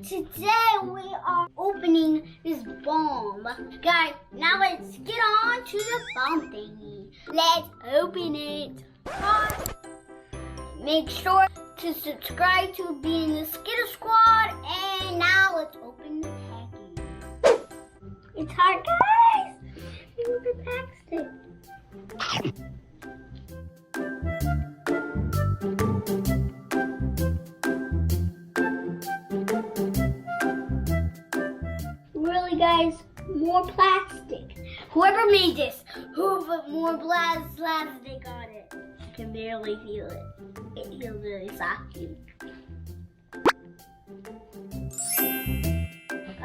today we are opening this bomb. Guys, now let's get on to the bomb thingy. Let's open it. Make sure to subscribe to be in the Skitter Squad. And now let's open the package. It's hard, guys. Remove the plastic. Really, guys, more plastic. Whoever made this, who put more plastic on it? You can barely feel it. It feels really soft.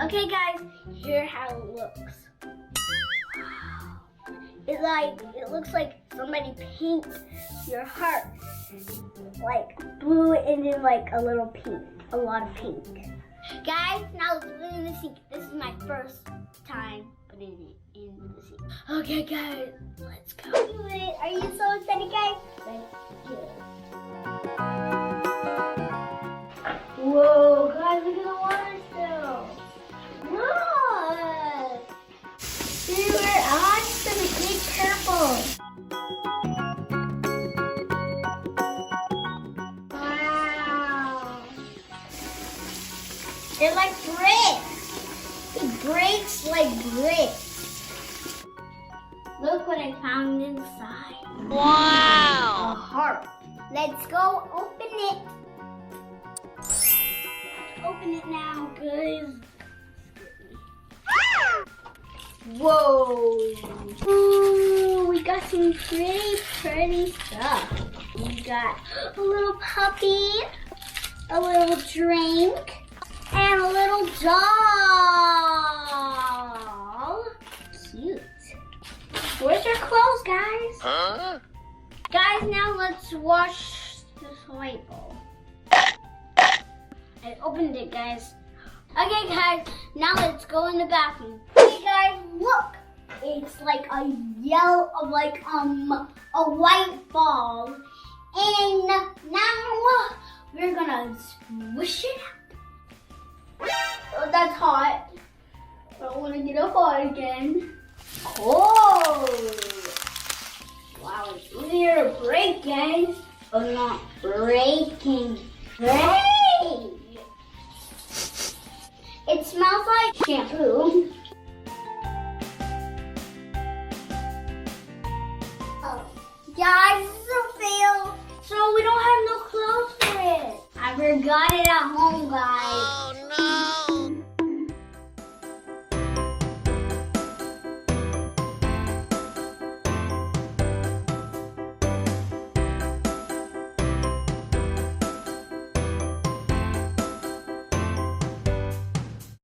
Okay, guys, here's how it looks. It looks like somebody paints your heart like blue and then like a little pink, a lot of pink. Guys, now let's put it in the sink. This is my first time putting it in the sink. Okay, guys, let's go. Are you so excited, guys? Let's do it. Whoa, guys, look at the water still. Look! See, we're on some big purple. They're like bricks. It breaks like bricks. Look what I found inside. Wow! A heart. Let's go open it. Open it now, guys. Whoa! Ooh, we got some pretty stuff. We got a little puppy, a little drink, and a little doll. Cute. Where's your clothes, guys? Huh? Guys, now let's wash this white bowl. I opened it, guys. Okay, guys, now let's go in the bathroom. Okay, guys, look. It's like a yellow, like a white ball. And now we're gonna swish it out. Oh, that's hot. I don't want to get it hot again. Cold. Wow, it's easier to break, guys. Oh, not breaking. Break. It smells like shampoo. Oh, guys, this is a fail. So we don't have no clothes for it. I forgot it at home, guys.